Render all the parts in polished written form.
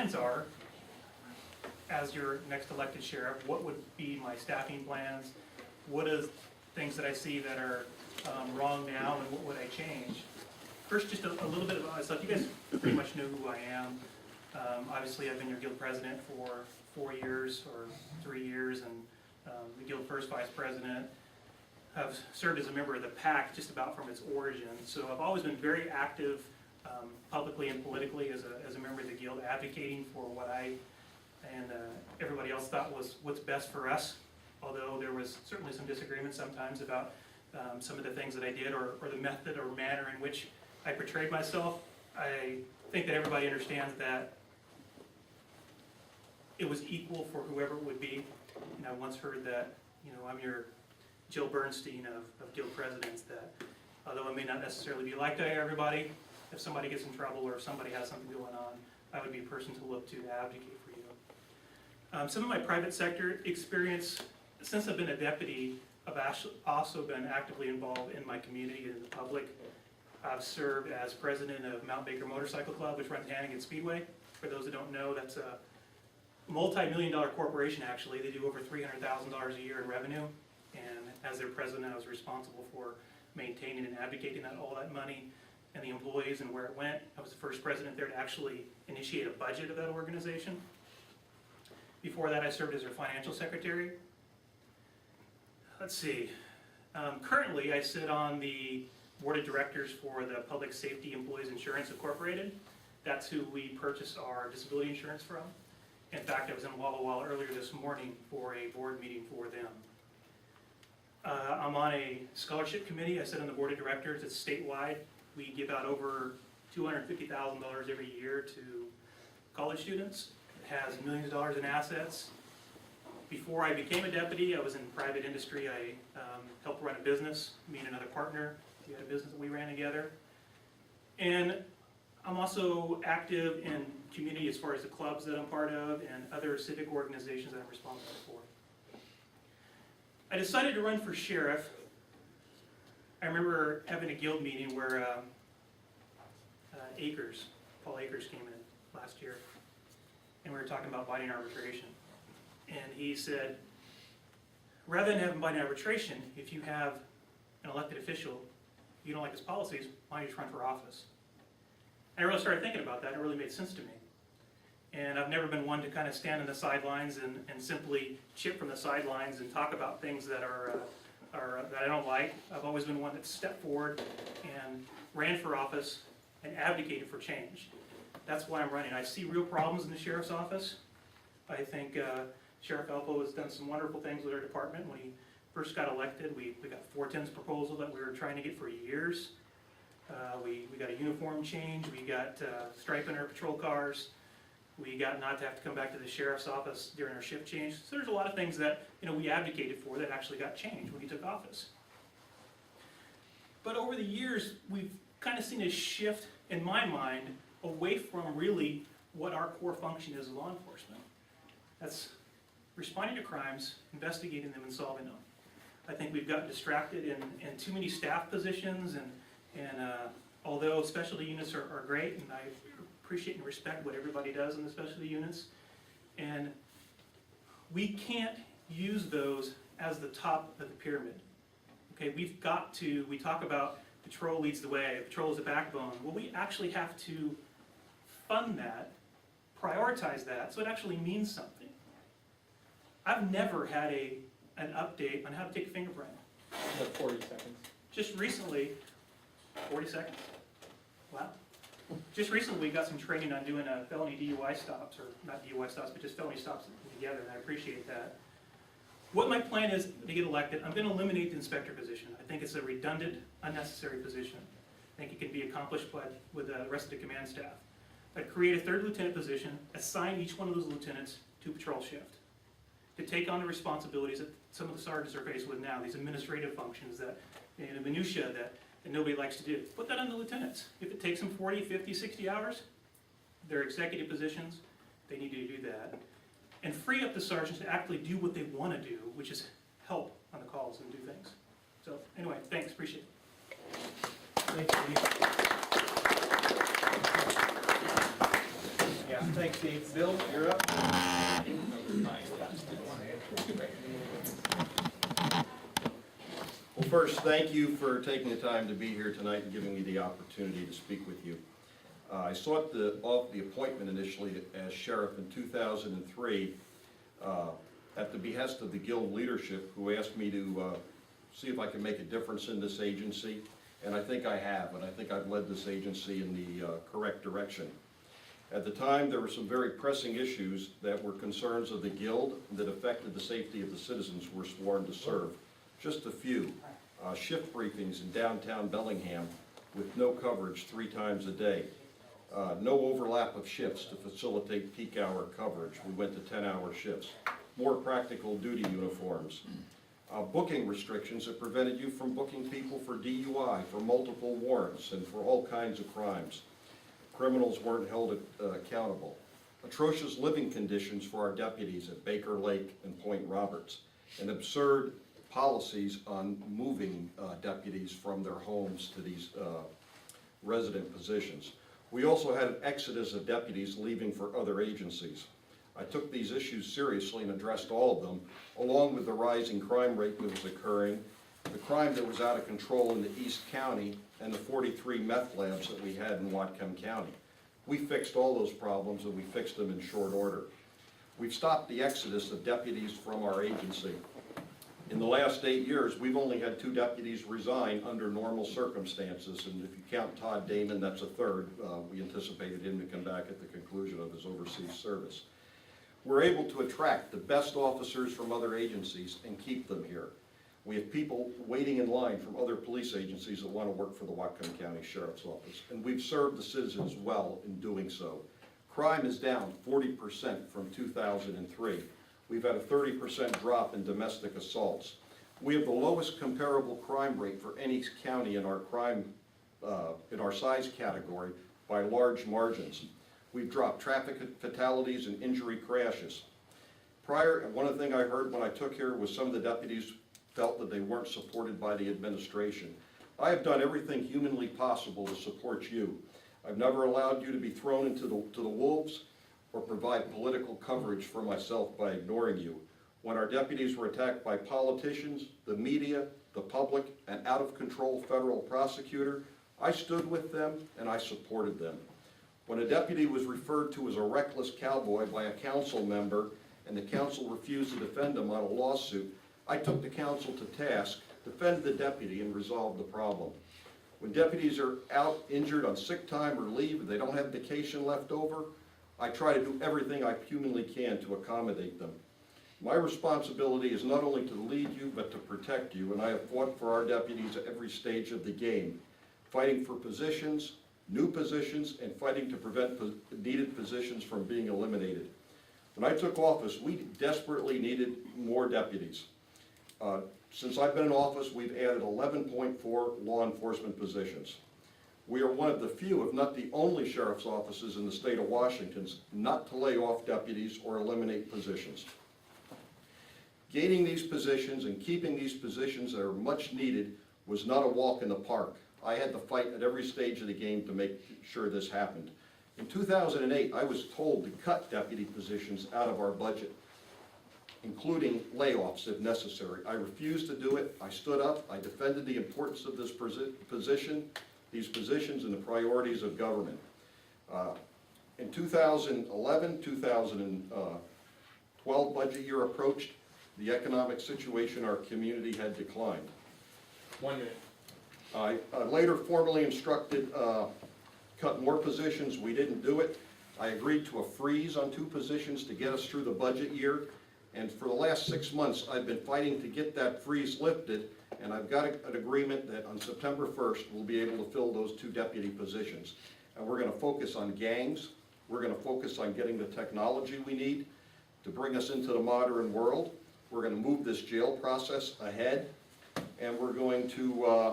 plans are, as your next elected sheriff, what would be my staffing plans? What is things that I see that are wrong now, and what would I change? First, just a little bit about myself. You guys pretty much know who I am. Obviously, I've been your guild president for 4 years or 3 years, and the guild first vice president. I've served as a member of the PAC just about from its origin. So I've always been very active publicly and politically as a member of the guild, advocating for what I and everybody else thought was what's best for us. Although there was certainly some disagreement sometimes about some of the things that I did or the method or manner in which I portrayed myself. I think that everybody understands that it was equal for whoever it would be. And I once heard that, I'm your Jill Bernstein of guild presidents, that although I may not necessarily be liked by everybody, if somebody gets in trouble or if somebody has something going on, I would be a person to look to advocate for you. Some of my private sector experience, since I've been a deputy, I've also been actively involved in my community and in the public. I've served as president of Mount Baker Motorcycle Club, which runs Hannigan Speedway. For those that don't know, that's a multi-million-dollar corporation, actually. They do over $300,000 a year in revenue. And as their president, I was responsible for maintaining and advocating all that money and the employees and where it went. I was the first president there to actually initiate a budget of that organization. Before that, I served as their financial secretary. Let's see. Currently, I sit on the board of directors for the Public Safety Employees Insurance Incorporated. That's who we purchase our disability insurance from. In fact, I was in Walla Walla earlier this morning for a board meeting for them. I'm on a scholarship committee. I sit on the board of directors. It's statewide. We give out over $250,000 every year to college students. It has millions of dollars in assets. Before I became a deputy, I was in private industry. I helped run a business, me and another partner. We had a business that we ran together. And I'm also active in community as far as the clubs that I'm part of and other civic organizations that I'm responsible for. I decided to run for sheriff. I remember having a guild meeting where Paul Akers came in last year, and we were talking about binding arbitration. And he said, rather than having binding arbitration, if you have an elected official, you don't like his policies, why don't you just run for office? And I really started thinking about that, and it really made sense to me. And I've never been one to kind of stand on the sidelines and simply chip from the sidelines and talk about things that that I don't like. I've always been one that stepped forward and ran for office and advocated for change. That's why I'm running. I see real problems in the sheriff's office. I think Sheriff Elpo has done some wonderful things with our department. When he first got elected, we got 410's proposal that we were trying to get for years. We got a uniform change. We got striping our patrol cars. We got not to have to come back to the sheriff's office during our shift change. So there's a lot of things that we advocated for that actually got changed when he took office. But over the years, we've kind of seen a shift in my mind away from really what our core function is as law enforcement. That's responding to crimes, investigating them, and solving them. I think we've gotten distracted in too many staff positions, and although specialty units are great, and I appreciate and respect what everybody does in the specialty units, and we can't use those as the top of the pyramid. Okay, we talk about patrol leads the way, patrol is the backbone. Well, we actually have to fund that, prioritize that, so it actually means something. I've never had an update on how to take a fingerprint. Like 40 seconds. Just recently, 40 seconds? Wow. Just recently we got some training on doing felony DUI stops, or not DUI stops, but just felony stops together, and I appreciate that. What my plan is to get elected, I'm going to eliminate the inspector position. I think it's a redundant, unnecessary position. I think it can be accomplished with the rest of the command staff. I'd create a third lieutenant position, assign each one of those lieutenants to patrol shift, to take on the responsibilities that some of the sergeants are faced with now, these administrative functions, that minutia that nobody likes to do. Put that on the lieutenants. If it takes them 40, 50, 60 hours, they're executive positions, they need to do that. And free up the sergeants to actually do what they want to do, which is help on the calls and do things. So anyway, thanks, appreciate it. Thanks, Steve. Yeah, thank Steve. Bill, you're up. Well, first, thank you for taking the time to be here tonight and giving me the opportunity to speak with you. I sought the appointment initially as sheriff in 2003 at the behest of the Guild leadership, who asked me to see if I could make a difference in this agency, and I think I have, and I think I've led this agency in the correct direction. At the time, there were some very pressing issues that were concerns of the Guild that affected the safety of the citizens we're sworn to serve. Just a few. Shift briefings in downtown Bellingham with no coverage 3 times a day. No overlap of shifts to facilitate peak hour coverage. We went to 10-hour shifts. More practical duty uniforms. Booking restrictions that prevented you from booking people for DUI, for multiple warrants, and for all kinds of crimes. Criminals weren't held accountable. Atrocious living conditions for our deputies at Baker Lake and Point Roberts. And absurd policies on moving deputies from their homes to these resident positions. We also had an exodus of deputies leaving for other agencies. I took these issues seriously and addressed all of them, along with the rising crime rate that was occurring, the crime that was out of control in the East County, and the 43 meth labs that we had in Whatcom County. We fixed all those problems, and we fixed them in short order. We've stopped the exodus of deputies from our agency. In the last 8 years, we've only had 2 deputies resign under normal circumstances, and if you count Todd Damon, that's a third. We anticipated him to come back at the conclusion of his overseas service. We're able to attract the best officers from other agencies and keep them here. We have people waiting in line from other police agencies that want to work for the Whatcom County Sheriff's Office, and we've served the citizens well in doing so. Crime is down 40% from 2003. We've had a 30% drop in domestic assaults. We have the lowest comparable crime rate for any county in our size category by large margins. We've dropped traffic fatalities and injury crashes. One of the things I heard when I took here was some of the deputies felt that they weren't supported by the administration. I have done everything humanly possible to support you. I've never allowed you to be thrown into the wolves or provide political coverage for myself by ignoring you. When our deputies were attacked by politicians, the media, the public, and out-of-control federal prosecutor, I stood with them and I supported them. When a deputy was referred to as a reckless cowboy by a council member and the council refused to defend him on a lawsuit, I took the council to task, defended the deputy, and resolved the problem. When deputies are out injured on sick time or leave and they don't have vacation left over, I try to do everything I humanly can to accommodate them. My responsibility is not only to lead you, but to protect you, and I have fought for our deputies at every stage of the game, fighting for positions, new positions, and fighting to prevent needed positions from being eliminated. When I took office, we desperately needed more deputies. Since I've been in office, we've added 11.4 law enforcement positions. We are one of the few, if not the only sheriff's offices in the state of Washington not to lay off deputies or eliminate positions. Gaining these positions and keeping these positions that are much needed was not a walk in the park. I had to fight at every stage of the game to make sure this happened. In 2008, I was told to cut deputy positions out of our budget, including layoffs if necessary. I refused to do it. I stood up. I defended the importance of this these positions and the priorities of government. In 2011, 2012 budget year approached, the economic situation in our community had declined. 1 minute. I later formally instructed cut more positions. We didn't do it. I agreed to a freeze on 2 positions to get us through the budget year. And for the last 6 months, I've been fighting to get that freeze lifted, and I've got an agreement that on September 1st, we'll be able to fill those 2 deputy positions. And we're going to focus on gangs. We're going to focus on getting the technology we need to bring us into the modern world. We're going to move this jail process ahead, and we're going to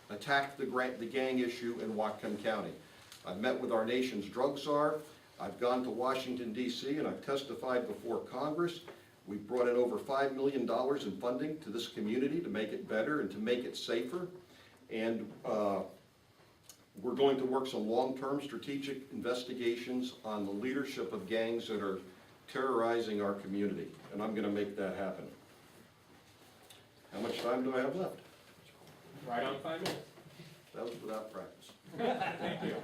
attack the gang issue in Whatcom County. I've met with our nation's drug czar. I've gone to Washington, D.C., and I've testified before Congress. We've brought in over $5 million in funding to this community to make it better and to make it safer. And We're going to work some long-term strategic investigations on the leadership of gangs that are terrorizing our community, and I'm gonna make that happen. How much time do I have left? Right on 5 minutes. That was without practice. Thank you.